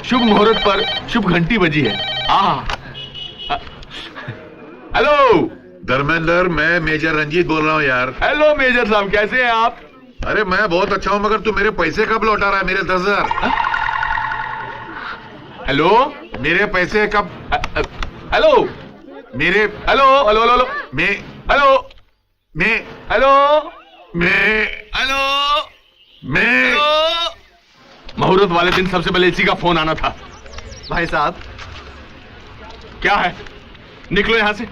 शुभ मुहूर्त पर शुभ घंटी बजी है। हेलो धर्मेंद्र, मैं मेजर रंजीत बोल रहा हूँ यार। हेलो मेजर साहब, कैसे हैं आप? अरे मैं बहुत अच्छा हूँ, मगर तू मेरे पैसे कब लौटा रहा है? मेरे 10,000। हेलो, मेरे पैसे कब? हेलो मेरे हेलो हेलो हेलो मैं हेलो मैं हेलो मैं हेलो मैं मुहूर्त वाले दिन सबसे पहले इसी का फोन आना था। भाई साहब, क्या है? निकलो यहां से।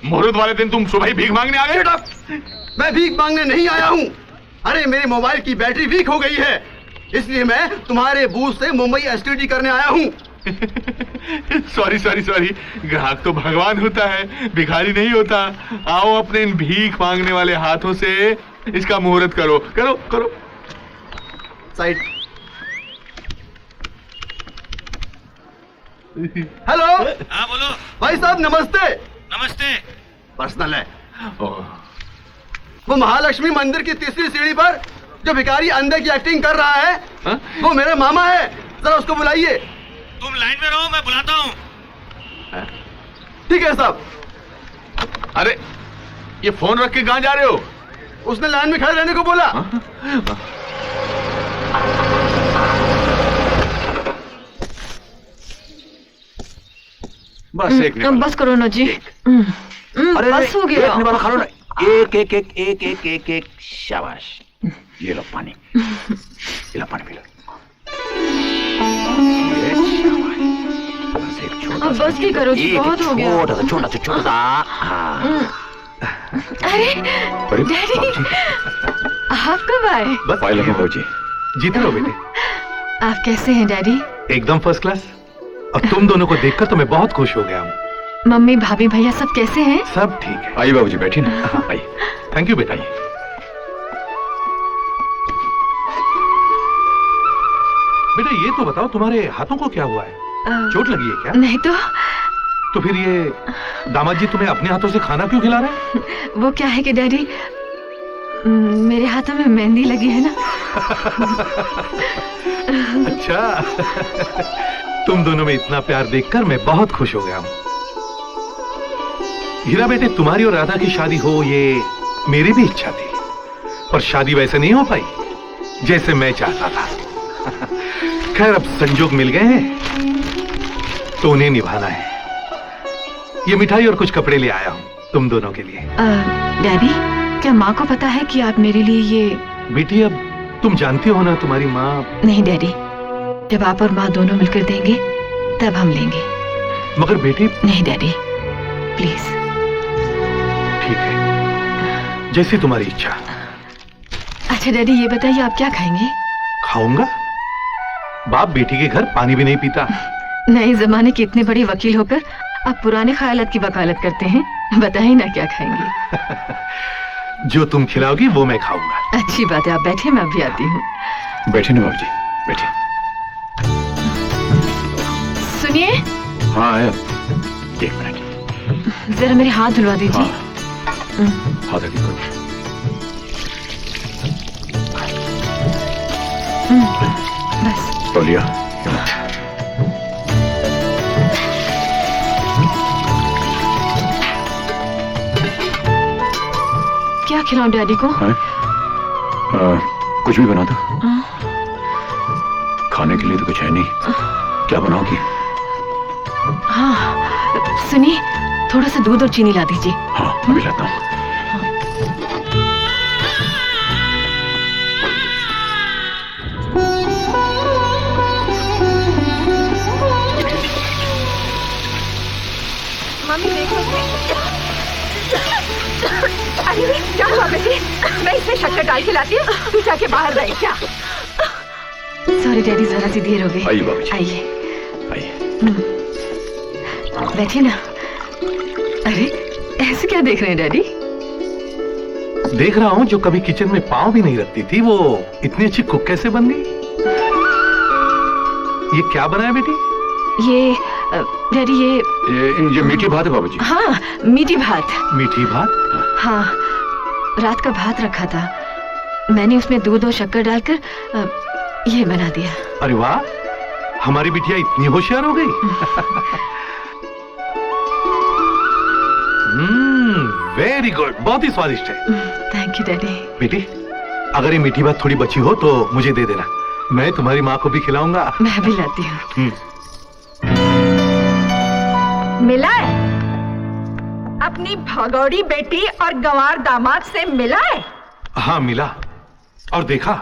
मुहूर्त वाले दिन तुम सुबह ही भीख मांगने आ गए। मैं भीख मांगने नहीं आया हूँ। अरे मेरे मोबाइल की बैटरी वीक हो गई है, इसलिए मैं तुम्हारे बूथ से मुंबई एसटीडी करने आया हूँ। सॉरी सॉरी सॉरी, ग्राहक तो भगवान होता है, भिखारी नहीं होता। आओ अपने इन भीख मांगने वाले हाथों से इसका मुहूर्त करो करो करो। साइड। हेलो। हाँ बोलो। भाई साहब नमस्ते। नमस्ते। पर्सनल है। वो महालक्ष्मी मंदिर की तीसरी सीढ़ी पर जो भिखारी अंधे की एक्टिंग कर रहा है, वो मेरे मामा है। जरा उसको बुलाइए। तुम लाइन में रहो, मैं बुलाता हूँ। ठीक है साहब। अरे ये फोन रख के कहाँ जा रहे हो? उसने लाइन में खड़े रहने को बोला। बस एक मिनट। बस करो ना जी। अरे बस हो गया। एक खाओ ना। एक एक एक एक एक एक एक शाबाश। ये लो पानी, ये लो पानी पी लो। बस एक छोटा सा, बस की करो जी, बहुत हो गया। छोटा सा। अरे डैडी, आप कब आए? बस फाइल है जी। जीते रहो बेटे। आप कैसे हैं डैडी? एकदम फर्स्ट क्लास। और तुम दोनों को देखकर तो मैं बहुत खुश हो गया हूँ। मम्मी भाभी भैया सब कैसे हैं? सब ठीक है। आइए बाबूजी, बैठिए ना। हाँ, आइए। थैंक यू बेटा। बेटा ये तो बताओ, तुम्हारे हाथों को क्या हुआ है? चोट लगी है क्या? नहीं तो फिर ये दामाद जी तुम्हें अपने हाथों से खाना क्यों खिला रहे हैं? वो क्या है कि डैडी, मेरे हाथों में मेहंदी लगी है ना। अच्छा। तुम दोनों में इतना प्यार देखकर मैं बहुत खुश हो गया हूँ। हीरा बेटे, तुम्हारी और राधा की शादी हो ये मेरी भी इच्छा थी, पर शादी वैसे नहीं हो पाई जैसे मैं चाहता था। खैर अब संजोग मिल गए हैं तो उन्हें निभाना है। ये मिठाई और कुछ कपड़े ले आया हूँ तुम दोनों के लिए। डैडी, क्या माँ को पता है कि आप मेरे लिए ये? बेटी अब तुम जानती हो ना, तुम्हारी माँ। नहीं डैडी, जब आप और माँ दोनों मिलकर देंगे तब हम लेंगे। मगर बेटी। नहीं डैडी, प्लीज। ठीक है, जैसी तुम्हारी इच्छा। अच्छा डैडी, ये बताइए आप क्या खाएंगे? खाऊंगा? बाप बेटी के घर पानी भी नहीं पीता। नए जमाने के इतने बड़े वकील होकर आप पुराने ख्यालात की वकालत करते हैं। बताइए ना क्या खाएंगे? जो तुम खिलाओगी वो मैं खाऊंगा। अच्छी बात है, आप बैठिए, मैं अभी आती हूँ। बैठिए ना बाबूजी, बैठिए। सुनिए। हाँ है। एक मिनट, जरा मेरे हाथ धुलवा दीजिए। हाथ रखिए। बस। तौलिया। क्या खिलाऊं डैडी को? कुछ भी बना दो। खाने के लिए तो कुछ है नहीं, क्या बनाओगी? हाँ सुनिए, थोड़ा सा दूध और चीनी ला दीजिए। हाँ अभी लाता हूँ। मम्मी देखो। अरे क्या हुआ बेटी? मैं इसमें शक्कर डाल के लाती हूँ, तू जाके बाहर बैठ क्या? सॉरी डैडी, जरा सी देर हो गई। आइए बाबूजी। आइए आइए। बैठिए ना। अरे ऐसे क्या देख रहे हैं डैडी? देख रहा हूँ जो कभी किचन में पाँव भी नहीं रखती थी वो इतनी अच्छी कुक कैसे बन गई। ये क्या बनाया बेटी? ये डैडी ये मीठी भात है बाबूजी। हाँ मीठी भात। मीठी भात? हाँ, रात का भात रखा था, मैंने उसमें दूध और शक्कर डालकर ये बना दिया। अरे वाह, हमारी बिटिया इतनी होशियार हो गई। वेरी गुड, बहुत ही स्वादिष्ट है। Thank you daddy. बेटी, अगर ये मीठी बात थोड़ी बची हो तो मुझे दे देना, मैं तुम्हारी माँ को भी खिलाऊंगा। मैं भी लाती हूँ। मिला है? अपनी भगौड़ी बेटी और गंवार दामाद से मिला है? हाँ मिला, और देखा,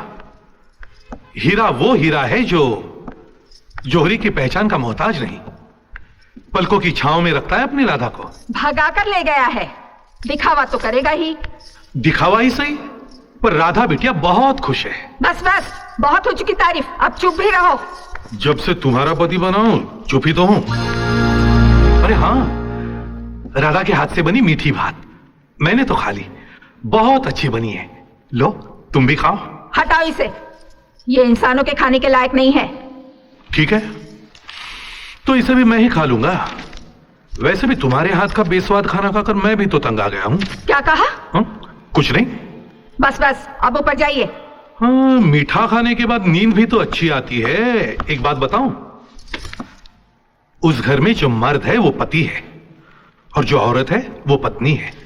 हीरा वो हीरा है जो जोहरी की पहचान का मोहताज नहीं, पलकों की छांव में रखता है अपनी राधा को। भगाकर ले गया है, दिखावा तो करेगा ही। दिखावा ही सही, पर राधा बिटिया बहुत खुश है। बस बस, बहुत हो चुकी तारीफ, अब चुप भी रहो। जब से तुम्हारा पति बना हूं चुप ही तो हूं। अरे हाँ, राधा के हाथ से बनी मीठी भात मैंने तो खा ली, बहुत अच्छी बनी है, लो तुम भी खाओ। हटाओ इसे, ये इंसानों के खाने के लायक नहीं है। ठीक है, तो इसे भी मैं ही खा लूंगा। वैसे भी तुम्हारे हाथ का बेस्वाद खाना खाकर मैं भी तो तंग आ गया हूं। क्या कहा? कुछ नहीं। बस बस, अब ऊपर जाइए। हाँ, मीठा खाने के बाद नींद भी तो अच्छी आती है। एक बात बताऊं, उस घर में जो मर्द है वो पति है, और जो औरत है वो पत्नी है।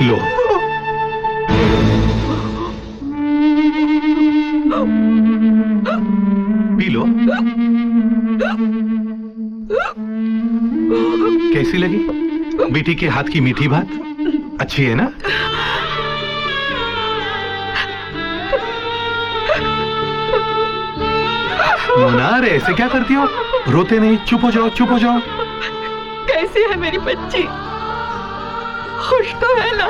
लो, पी लो। कैसी लगी बेटी के हाथ की मीठी बात? अच्छी है ना? मोनार, ऐसे क्या करती हो? रोते नहीं, चुप हो जाओ, चुप हो जाओ। कैसी है मेरी बच्ची? खुश तो है ना?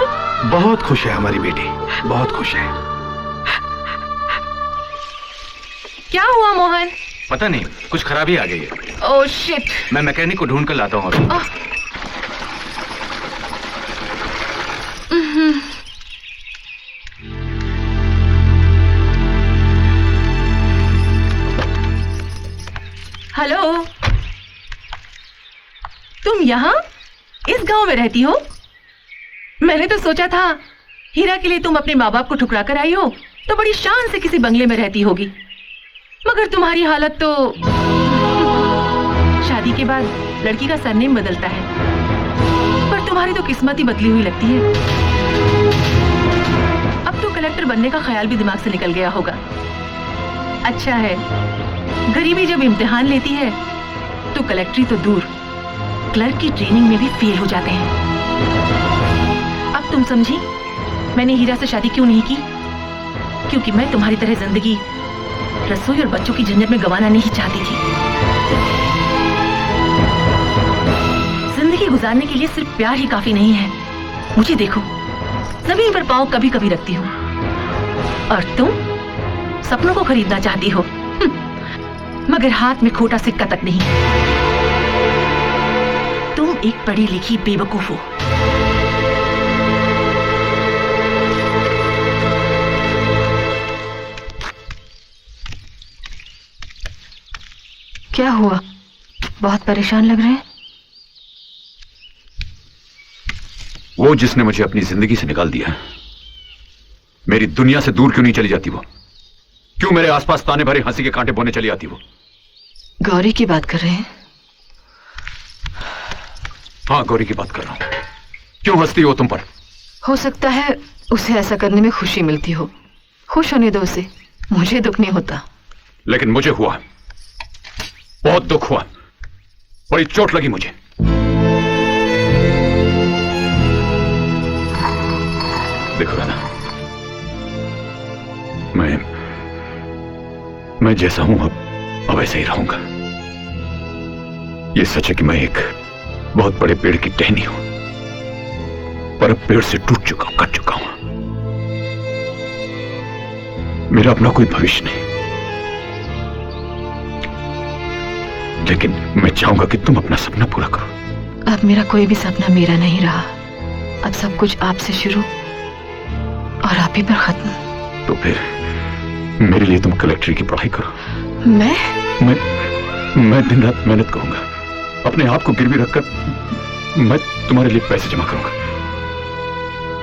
बहुत खुश है हमारी बेटी, बहुत खुश है। क्या हुआ मोहन? पता नहीं, कुछ खराबी आ गई है। Oh shit. मैं मैकेनिक को ढूंढ कर लाता हूँ अभी। हेलो, तुम यहाँ इस गांव में रहती हो? मैंने तो सोचा था हीरा के लिए तुम अपने माँ बाप को ठुकरा कर आई हो तो बड़ी शान से किसी बंगले में रहती होगी, मगर तुम्हारी हालत तो शादी के बाद लड़की का सरनेम बदलता है, पर तुम्हारी तो किस्मत ही बदली हुई लगती है। अब तो कलेक्टर बनने का ख्याल भी दिमाग से निकल गया होगा। अच्छा है, गरीबी जब इम्तिहान लेती है तो कलेक्टरी तो दूर, क्लर्क की ट्रेनिंग में भी फेल हो जाते हैं। अब तुम समझी मैंने हीरा से शादी क्यों नहीं की? क्योंकि मैं तुम्हारी तरह जिंदगी रसोई और बच्चों की झंझट में गंवाना नहीं चाहती थी। जिंदगी गुजारने के लिए सिर्फ प्यार ही काफी नहीं है। मुझे देखो, जमीन पर पांव कभी कभी रखती हूँ, और तुम सपनों को खरीदना चाहती हो, मगर हाथ में खोटा सिक्का तक नहीं। तुम एक पढ़ी लिखी बेवकूफ हो। क्या हुआ? बहुत परेशान लग रहे हैं। वो जिसने मुझे अपनी जिंदगी से निकाल दिया, मेरी दुनिया से दूर क्यों नहीं चली जाती? वो क्यों मेरे आसपास ताने भरे हंसी के कांटे बोने चली आती? वो गौरी की बात कर रहे हैं? हाँ, गौरी की बात कर रहा हूं। क्यों हंसती हो तुम पर? हो सकता है उसे ऐसा करने में खुशी मिलती हो। खुश होने दो उसे, मुझे दुख नहीं होता। लेकिन मुझे हुआ, बहुत दुख हुआ, बड़ी चोट लगी मुझे। देखो ना, मैं जैसा हूं अब ऐसे ही रहूंगा। ये सच है कि मैं एक बहुत बड़े पेड़ की टहनी हूं, पर अब पेड़ से टूट चुका हूं, कट चुका हूं। मेरा अपना कोई भविष्य नहीं, लेकिन मैं चाहूंगा कि तुम अपना सपना पूरा करो। अब मेरा कोई भी सपना मेरा नहीं रहा। अब सब कुछ आपसे शुरू और आप ही पर खत्म। तो फिर मेरे लिए तुम कलेक्ट्री की पढ़ाई करो। मैं दिन रात मेहनत करूंगा, अपने आप को गिरवी रखकर मैं तुम्हारे लिए पैसे जमा करूंगा।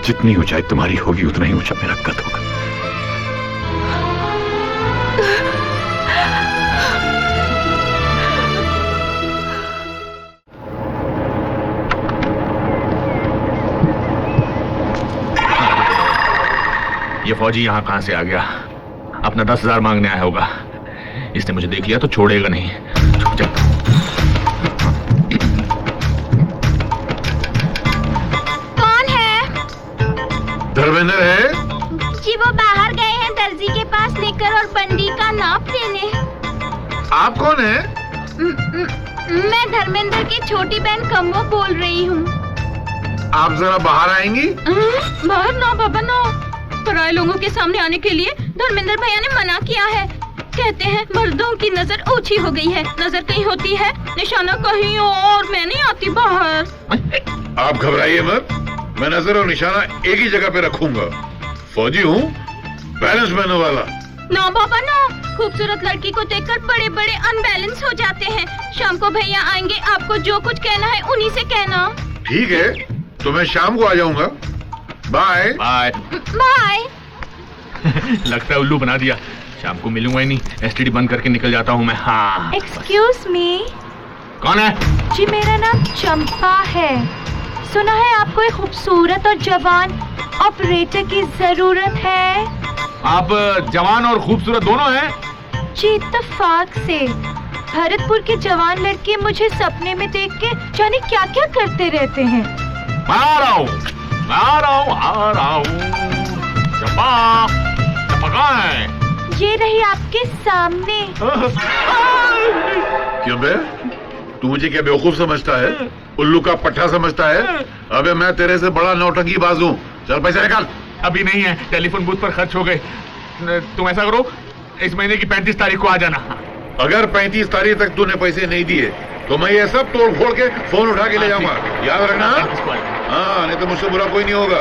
जितनी ऊंचाई तुम्हारी होगी उतना ही ऊंचा मेरा कद होगा। ये फौजी यहाँ कहां से आ गया? अपना 10,000 मांगने आया होगा। इसने मुझे देख लिया तो छोड़ेगा नहीं। छुप जा। कौन है? धर्मेंद्र है? जी वो बाहर गए हैं दर्जी के पास निकर और बंडी का नाप लेने। आप कौन है? मैं धर्मेंद्र की छोटी बहन कम्मो बोल रही हूँ। आप जरा बाहर आएंगी? बाहर ना बाबा ना, पराये लोगों के सामने आने के लिए धर्मेंद्र भैया ने मना किया है। कहते हैं मर्दों की नजर ऊंची हो गई है, नजर कहीं होती है, निशाना कहीं और। मैं नहीं आती बाहर। आप घबराइए मत, मैं नजर और निशाना एक ही जगह पे रखूंगा। फौजी हूँ, बैलेंस मैन वाला। ना बाबा ना, खूबसूरत लड़की को देखकर बड़े बड़े अनबैलेंस हो जाते हैं। शाम को भैया आएंगे, आपको जो कुछ कहना है उन्हीं से कहना। ठीक है, तो मैं शाम को आ जाऊंगा। Bye bye. बाय। लगता है उल्लू बना दिया। शाम को मिलूंगा ही नहीं, एसटीडी बंद करके निकल जाता हूँ मैं। हाँ। Excuse me. कौन है? जी मेरा नाम चंपा है। सुना है आपको एक खूबसूरत और जवान ऑपरेटर की जरूरत है। आप जवान और खूबसूरत दोनों हैं? जी इत्तेफाक से। भरतपुर के जवान लड़के मुझे सपने में देख के जाने क्या क्या करते रहते हैं। आ रहा हूँ। चंपा, चंपा कहाँ है? ये रही आपके सामने। क्यों बे, तू मुझे क्या बेवकूफ समझता है? उल्लू का पट्टा समझता है? अबे मैं तेरे से बड़ा नौटंकी बाज हूँ। चल पैसे निकाल। अभी नहीं है, टेलीफोन बूथ पर खर्च हो गए। तुम ऐसा करो, इस महीने की 35 तारीख को आ जाना। अगर 35 तारीख तक तूने पैसे नहीं दिए तो मैं ये सब तोड़ फोड़ के फोन उठा के ले जाऊंगा। याद रखना। हाँ, नहीं तो मुझसे बुरा कोई नहीं होगा।